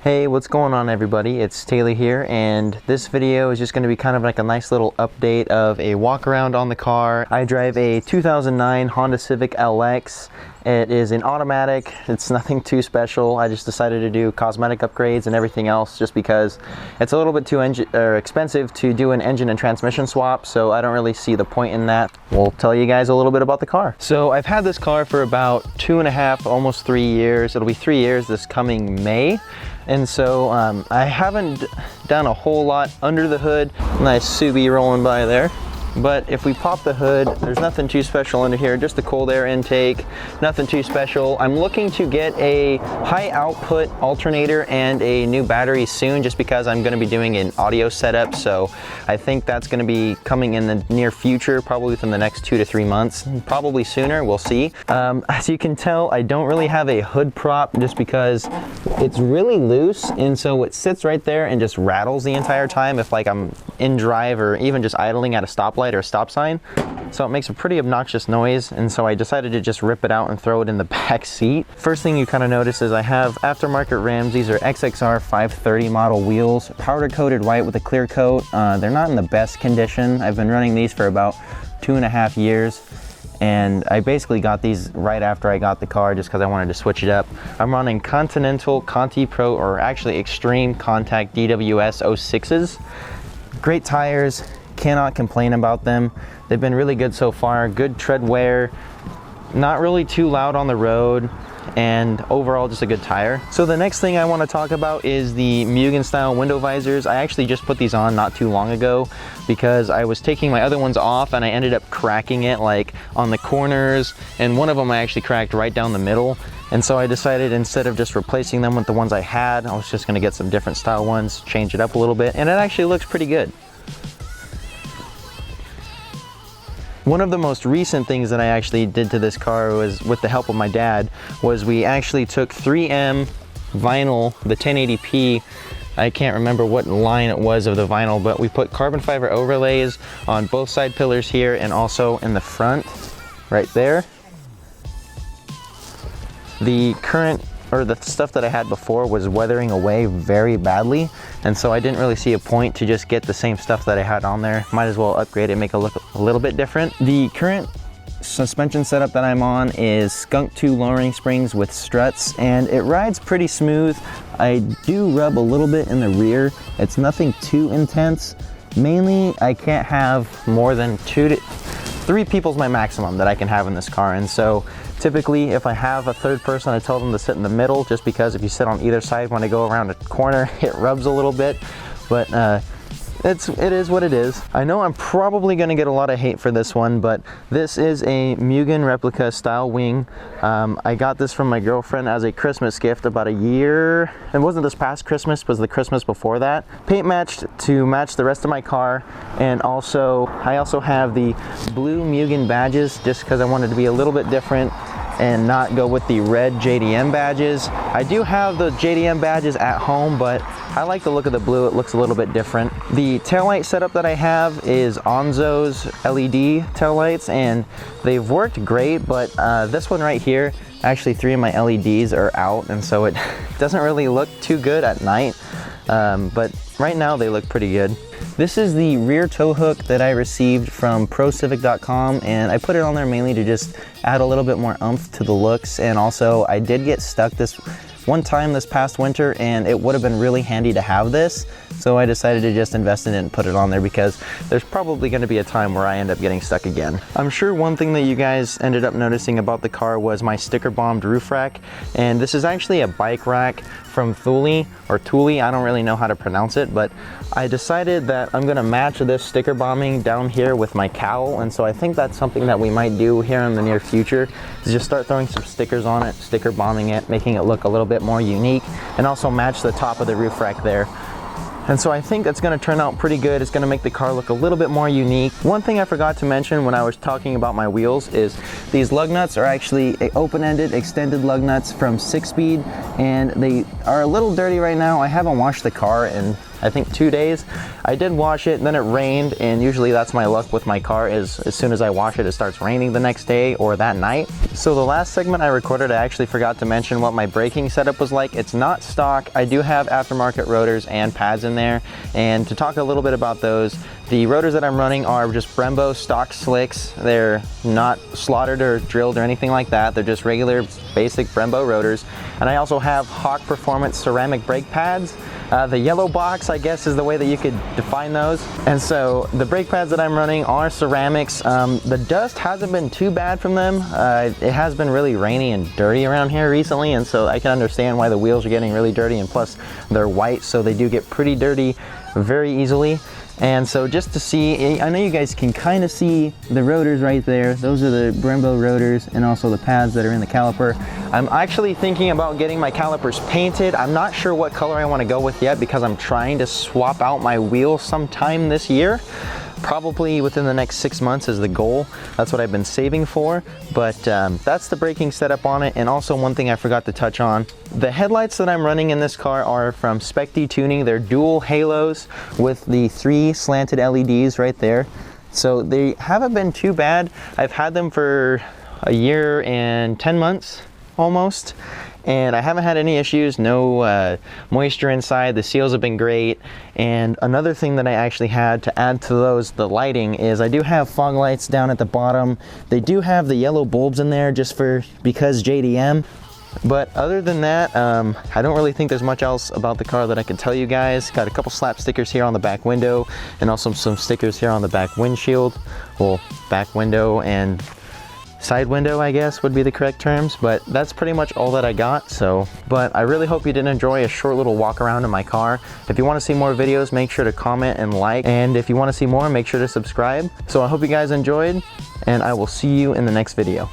Hey, what's going on everybody? It's Taylor here, and this video is just going to be kind of like a nice little update of a walk around on the car. I drive a 2009 Honda Civic Lx. It is an automatic. It's nothing too special. I just decided to do cosmetic upgrades and everything else just because it's a little bit too expensive to do an engine and transmission swap, so I don't really see the point in that. We'll tell you guys a little bit about the car. So I've had this car for about 2.5, almost 3 years. It'll be 3 years this coming May. And so I haven't done a whole lot under the hood. Nice Subi rolling by there. But if we pop the hood, there's nothing too special under here, just a cold air intake, nothing too special. I'm looking to get a high output alternator and a new battery soon, just because I'm going to be doing an audio setup. So I think that's going to be coming in the near future, probably within the next 2 to 3 months, probably sooner, we'll see. As you can tell, I don't really have a hood prop just because it's really loose, and so it sits right there and just rattles the entire time if like I'm in drive or even just idling at a stoplight or a stop sign. So it makes a pretty obnoxious noise, and so I decided to just rip it out and throw it in the back seat. First thing you kind of notice is I have aftermarket rims. These are XXR 530 model wheels, powder coated white with a clear coat. They're not in the best condition. I've been running these for about 2.5 years. And I basically got these right after I got the car just because I wanted to switch it up. I'm running Continental Conti Pro, or actually Extreme Contact DWS 06s. Great tires, cannot complain about them. They've been really good so far. Good tread wear, not really too loud on the road, and overall just a good tire. So the next thing I want to talk about is the Mugen style window visors. I actually just put these on not too long ago because I was taking my other ones off and I ended up cracking it like on the corners, and one of them I actually cracked right down the middle. And so I decided, instead of just replacing them with the ones I had, I was just going to get some different style ones, change it up a little bit, and it actually looks pretty good. One of the most recent things that I actually did to this car was, with the help of my dad, was we actually took 3M vinyl, the 1080p, I can't remember what line it was of the vinyl, but we put carbon fiber overlays on both side pillars here and also in the front, right there. The current, or the stuff that I had before, was weathering away very badly, and so I didn't really see a point to just get the same stuff that I had on there. Might as well upgrade it, make it look a little bit different. The current suspension setup that I'm on is Skunk 2 lowering springs with struts, and it rides pretty smooth. I do rub a little bit in the rear. It's nothing too intense. Mainly, I can't have more than 2 to 3 people's my maximum that I can have in this car, and so typically if I have a third person, I tell them to sit in the middle, just because if you sit on either side when I go around a corner, it rubs a little bit. But it is what it is. I know I'm probably going to get a lot of hate for this one, but this is a Mugen Replica style wing. I got this from my girlfriend as a Christmas gift about a year. It wasn't this past Christmas, it was the Christmas before that. Paint matched to match the rest of my car, and also I also have the blue Mugen badges just because I wanted to be a little bit different and not go with the red JDM badges. I do have the JDM badges at home, but I like the look of the blue. It looks a little bit different. The taillight setup that I have is Onzo's LED taillights, and they've worked great, but this one right here, actually 3 of my LEDs are out, and so it doesn't really look too good at night, but right now they look pretty good. This is the rear tow hook that I received from ProCivic.com, and I put it on there mainly to just add a little bit more oomph to the looks. And also I did get stuck this one time this past winter, and it would have been really handy to have this, so I decided to just invest in it and put it on there because there's probably going to be a time where I end up getting stuck again. I'm sure one thing that you guys ended up noticing about the car was my sticker bombed roof rack, and this is actually a bike rack from Thule, or Thule, I don't really know how to pronounce it, but I decided that I'm going to match this sticker bombing down here with my cowl, and so I think that's something that we might do here in the near future, is just start throwing some stickers on it, sticker bombing it, making it look a little bit more unique, and also match the top of the roof rack there. And so I think that's going to turn out pretty good. It's going to make the car look a little bit more unique. One thing I forgot to mention when I was talking about my wheels is these lug nuts are actually open-ended extended lug nuts from 6-Speed, and they are a little dirty right now. I haven't washed the car in I think 2 days. I did wash it, then it rained, and usually that's my luck with my car is as soon as I wash it, it starts raining the next day or that night. So the last segment I recorded, I actually forgot to mention what my braking setup was like. It's not stock. I do have aftermarket rotors and pads in there, and to talk a little bit about those, the rotors that I'm running are just Brembo stock slicks. They're not slaughtered or drilled or anything like that. They're just regular basic Brembo rotors. And I also have Hawk Performance ceramic brake pads. The yellow box, I guess, is the way that you could define those. And so the brake pads that I'm running are ceramics. The dust hasn't been too bad from them. It has been really rainy and dirty around here recently, and so I can understand why the wheels are getting really dirty, and plus they're white, so they do get pretty dirty very easily. And so just to see, I know you guys can kind of see the rotors right there. Those are the Brembo rotors and also the pads that are in the caliper. I'm actually thinking about getting my calipers painted. I'm not sure what color I want to go with yet because I'm trying to swap out my wheels sometime this year. Probably within the next 6 months is the goal. That's what I've been saving for, but that's the braking setup on it. And also one thing I forgot to touch on, the headlights that I'm running in this car are from Specti Tuning. They're dual halos with the 3 slanted LEDs right there. So they haven't been too bad. I've had them for a year and 10 months almost, and I haven't had any issues, no moisture inside. The seals have been great. And another thing that I actually had to add to those, the lighting, is I do have fog lights down at the bottom. They do have the yellow bulbs in there just because JDM. But other than that, I don't really think there's much else about the car that I can tell you guys. Got a couple slap stickers here on the back window, and also some stickers here on the back windshield. Well, back window and side window, I guess would be the correct terms, but that's pretty much all that I got. So, but I really hope you did enjoy a short little walk around in my car. If you want to see more videos, make sure to comment and like, and if you want to see more, make sure to subscribe. So I hope you guys enjoyed, and I will see you in the next video.